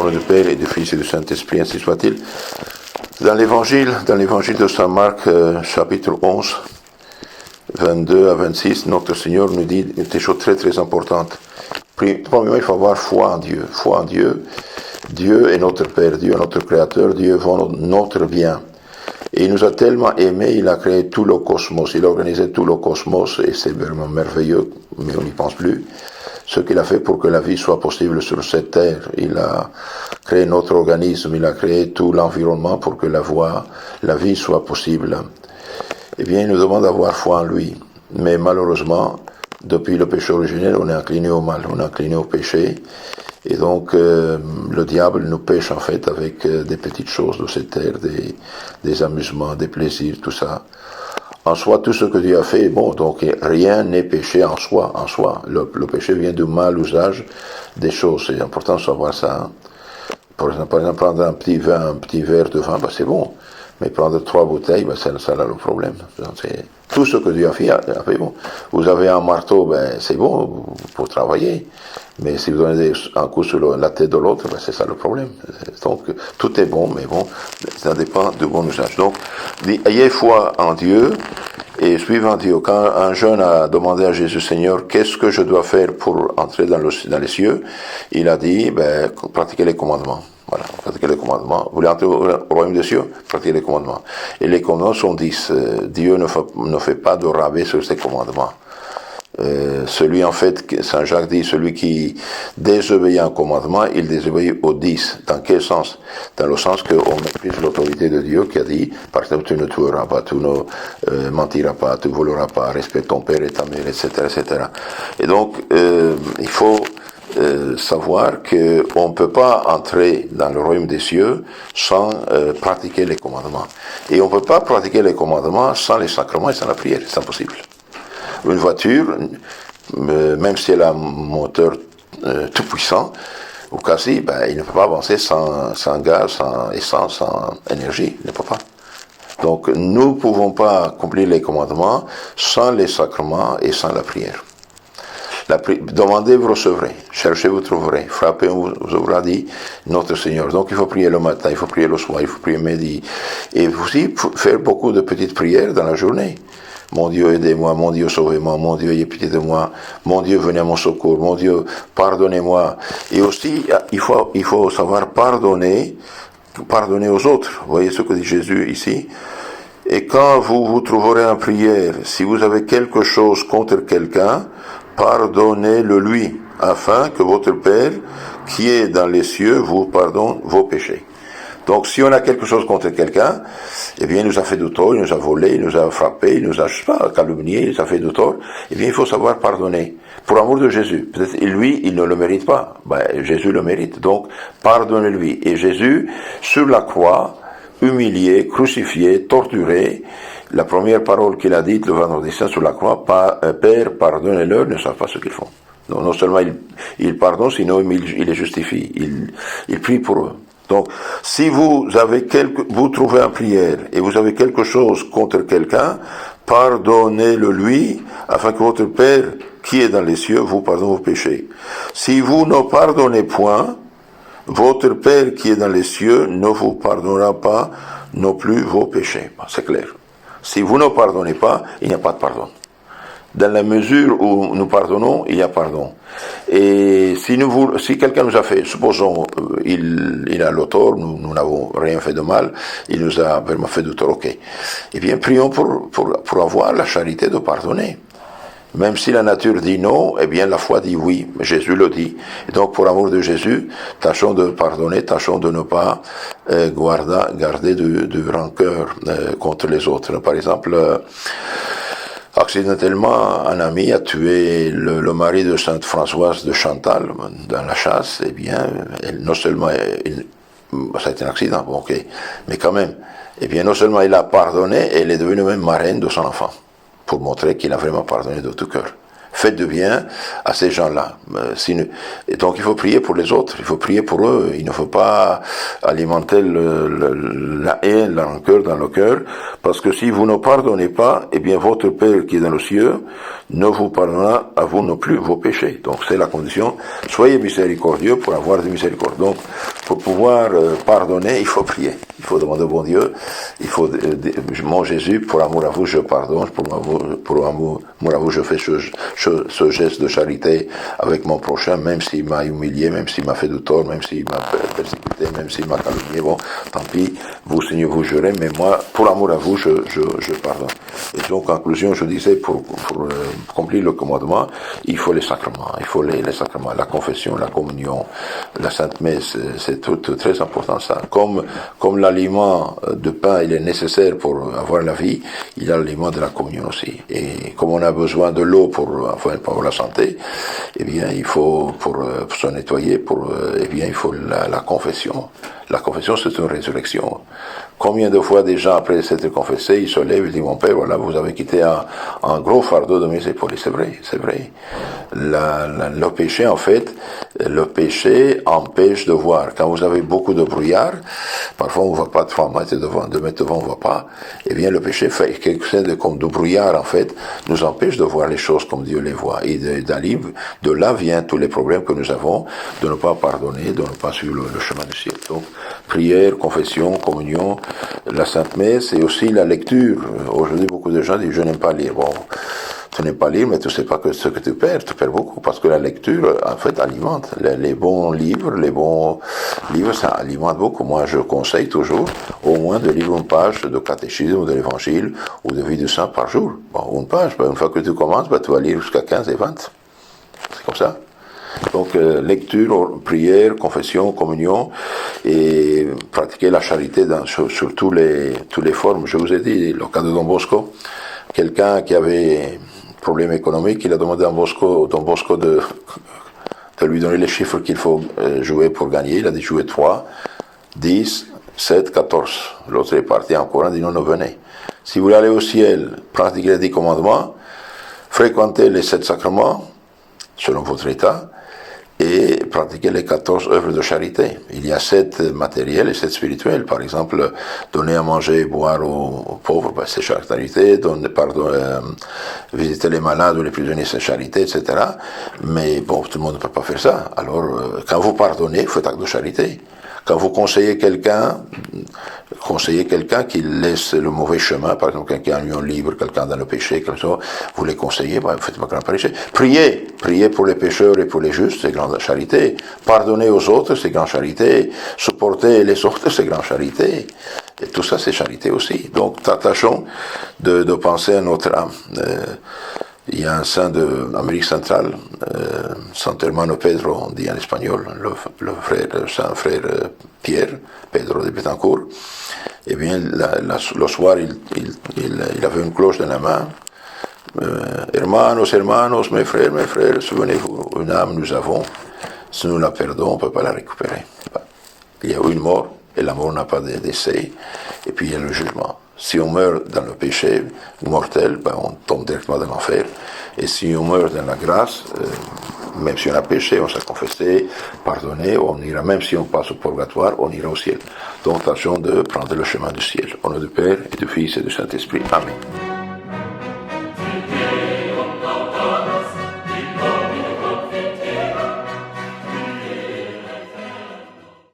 nom du Père et du Fils et du Saint-Esprit, ainsi soit-il. Dans l'évangile de Saint Marc, chapitre 11, 22 à 26, notre Seigneur nous dit des choses très très importantes. Premièrement, il faut avoir foi en Dieu. Foi en Dieu. Dieu est notre Père, Dieu est notre Créateur, Dieu veut notre bien. Et il nous a tellement aimés, il a créé tout le cosmos, il a organisé tout le cosmos, et c'est vraiment merveilleux, mais on n'y pense plus. Ce qu'il a fait pour que la vie soit possible sur cette terre, il a créé notre organisme, il a créé tout l'environnement pour que la vie soit possible. Eh bien, il nous demande d'avoir foi en lui. Mais malheureusement, depuis le péché originel, on est incliné au mal, on est incliné au péché. Et donc, le diable nous pêche en fait avec des petites choses de cette terre, des amusements, des plaisirs, tout ça. En soi, tout ce que Dieu a fait est bon, donc rien n'est péché en soi. Le péché vient du mal usage des choses, c'est important de savoir ça. Hein. Par exemple, prendre un petit verre de vin, c'est bon. Mais prendre 3 bouteilles, ça a le problème. C'est tout ce que Dieu a fait bon. Vous avez un marteau, c'est bon pour travailler. Mais si vous donnez un coup sur la tête de l'autre, c'est ça le problème. Donc, tout est bon, mais bon, ça dépend du bon usage. Donc, ayez foi en Dieu et suivez Dieu. Quand un jeune a demandé à Jésus, Seigneur, qu'est-ce que je dois faire pour entrer dans les cieux? Il a dit, pratiquer les commandements. Voilà, pratiquer les commandements. Vous voulez entrer au royaume des cieux? Pratiquer les commandements. Et les commandements sont 10. Dieu ne fait pas de rabais sur ses commandements. Celui, en fait, Saint Jacques dit, celui qui désobéit à un commandement, il désobéit aux 10. Dans quel sens? Dans le sens qu'on méprise l'autorité de Dieu qui a dit, par exemple, tu ne tueras pas, tu ne mentiras pas, tu voleras pas, respecte ton père et ta mère, etc., etc. Et donc, il faut savoir qu'on ne peut pas entrer dans le royaume des cieux sans pratiquer les commandements. Et on ne peut pas pratiquer les commandements sans les sacrements et sans la prière, c'est impossible. Une voiture, même si elle a un moteur tout puissant, ou quasi, il ne peut pas avancer sans gaz, sans essence, sans énergie, il ne peut pas. Donc nous ne pouvons pas accomplir les commandements sans les sacrements et sans la prière. Demandez, vous recevrez. Cherchez, vous trouverez. Frappez, on vous aura dit notre Seigneur. Donc il faut prier le matin, il faut prier le soir, il faut prier midi. Et aussi faire beaucoup de petites prières dans la journée. Mon Dieu, aidez-moi, mon Dieu, sauvez-moi, mon Dieu, ayez pitié de moi, mon Dieu, venez à mon secours, mon Dieu, pardonnez-moi. Et aussi, il faut savoir pardonner aux autres. Vous voyez ce que dit Jésus ici? Et quand vous vous trouverez en prière, si vous avez quelque chose contre quelqu'un, pardonnez-le lui, afin que votre Père, qui est dans les cieux, vous pardonne vos péchés. Donc, si on a quelque chose contre quelqu'un, eh bien, il nous a fait du tort, il nous a volé, il nous a frappé, il nous a, calomnié, il nous a fait du tort, eh bien, il faut savoir pardonner. Pour amour de Jésus. Peut-être, lui, il ne le mérite pas. Jésus le mérite. Donc, pardonnez-lui. Et Jésus, sur la croix, humilié, crucifié, torturé, la première parole qu'il a dite le vendredi saint sur la croix, Père, pardonnez-leur, ne savent pas ce qu'ils font. Donc, non seulement il pardonne, sinon il les justifie. Il prie pour eux. Donc, si vous trouvez en prière et vous avez quelque chose contre quelqu'un, pardonnez-le lui, afin que votre Père, qui est dans les cieux, vous pardonne vos péchés. Si vous ne pardonnez point, votre Père qui est dans les cieux ne vous pardonnera pas non plus vos péchés. C'est clair. Si vous ne pardonnez pas, il n'y a pas de pardon. Dans la mesure où nous pardonnons, il y a pardon. Et si quelqu'un nous a fait, supposons, il a le tort, nous n'avons rien fait de mal, il nous a vraiment fait du tort, ok. Eh bien, prions pour avoir la charité de pardonner. Même si la nature dit non, eh bien, la foi dit oui. Jésus le dit. Et donc, pour l'amour de Jésus, tâchons de pardonner, tâchons de ne pas garder de rancœur contre les autres. Par exemple, accidentellement, un ami a tué le mari de Sainte Françoise de Chantal dans la chasse. Eh bien, non seulement, ça a été un accident, bon, ok, mais quand même, eh bien, non seulement il a pardonné, elle est devenue même marraine de son enfant, pour montrer qu'il a vraiment pardonné de tout cœur. Faites du bien à ces gens-là. Et donc il faut prier pour les autres, il faut prier pour eux. Il ne faut pas alimenter la haine, la rancœur dans le cœur, parce que si vous ne pardonnez pas, eh bien votre Père qui est dans le ciel ne vous pardonnera à vous non plus vos péchés. Donc c'est la condition. Soyez miséricordieux pour avoir de miséricorde. Donc pour pouvoir pardonner, il faut prier. Il faut demander au bon Dieu. Il faut, mon Jésus, pour amour à vous, je pardonne. Pour amour à vous, je fais ce geste de charité avec mon prochain, même s'il m'a humilié, même s'il m'a fait du tort, même s'il m'a persécuté, même s'il m'a calomnié. Bon, tant pis, vous, Seigneur, vous jurez, mais moi, pour amour à vous, je pardonne. Et donc, en conclusion, je disais, pour accomplir le commandement, il faut les sacrements. Il faut les sacrements, la confession, la communion, la Sainte Messe, c'est tout très important ça. Comme l'aliment de pain, il est nécessaire pour avoir la vie, il y a l'aliment de la communion aussi. Et comme on a besoin de l'eau pour la santé, eh bien, il faut, pour se nettoyer, eh bien, il faut la confession. La confession, c'est une résurrection. Combien de fois des gens, après s'être confessés, ils se lèvent et disent, mon Père, voilà, vous avez quitté un gros fardeau de mes épaules. C'est vrai, c'est vrai. Le péché, en fait, le péché empêche de voir. Quand vous avez beaucoup de brouillard, parfois on ne voit pas 3 mètres devant, 2 mètres devant, on ne voit pas. Eh bien, le péché fait quelque chose comme de brouillard, en fait, nous empêche de voir les choses comme Dieu les voit. Et de là vient tous les problèmes que nous avons, de ne pas pardonner, de ne pas suivre le chemin du ciel. Donc, prière, confession, communion, la Sainte Messe et aussi la lecture. Aujourd'hui, beaucoup de gens disent, je n'aime pas lire. Bon, tu n'aimes pas lire, mais tu ne sais pas que ce que tu perds beaucoup, parce que la lecture, en fait, alimente. Les bons livres, ça alimente beaucoup. Moi, je conseille toujours, au moins, de lire une page de catéchisme ou de l'évangile, ou de vie du saint par jour. Bon, une page, une fois que tu commences, tu vas lire jusqu'à 15 et 20. C'est comme ça. Donc, lecture, prière, confession, communion, et pratiquer la charité sur toutes les formes. Je vous ai dit, le cas de Don Bosco, quelqu'un qui avait problème économique, il a demandé à Don Bosco de lui donner les chiffres qu'il faut jouer pour gagner. Il a dit jouer 3, 10, 7, 14. L'autre est parti en courant, il dit non, venez. Si vous voulez aller au ciel, pratiquez les 10 commandements, fréquentez les 7 sacrements, selon votre état, et pratiquer les 14 œuvres de charité. Il y a 7 matériels et 7 spirituels. Par exemple, donner à manger et boire aux pauvres, c'est charité, visiter les malades ou les prisonniers, c'est charité, etc. Mais bon, tout le monde ne peut pas faire ça. Alors, quand vous pardonnez, faites acte de charité. Quand vous conseillez quelqu'un qui laisse le mauvais chemin, par exemple quelqu'un en union libre, quelqu'un dans le péché, comme ça, vous les conseillez, vous faites pas grand péché. Priez pour les pécheurs et pour les justes, c'est grande charité. Pardonnez aux autres, c'est grande charité. Supporter les autres, c'est grande charité. Et tout ça, c'est charité aussi. Donc, tâchons de penser à notre âme. Il y a un saint d'Amérique centrale, San Hermano Pedro, on dit en espagnol, le saint frère Pierre, Pedro de Betancourt. Eh bien, le soir, il avait une cloche dans la main. Hermanos, mes frères, souvenez-vous, une âme nous avons. Si nous la perdons, on ne peut pas la récupérer. Il y a une mort, et la mort n'a pas d'essai, et puis il y a le jugement. Si on meurt dans le péché mortel, on tombe directement dans l'enfer. Et si on meurt dans la grâce, même si on a péché, on s'est confessé, pardonné, on ira, même si on passe au purgatoire, on ira au ciel. Donc, tâchons de prendre le chemin du ciel. Au nom du Père, et du Fils et du Saint-Esprit. Amen.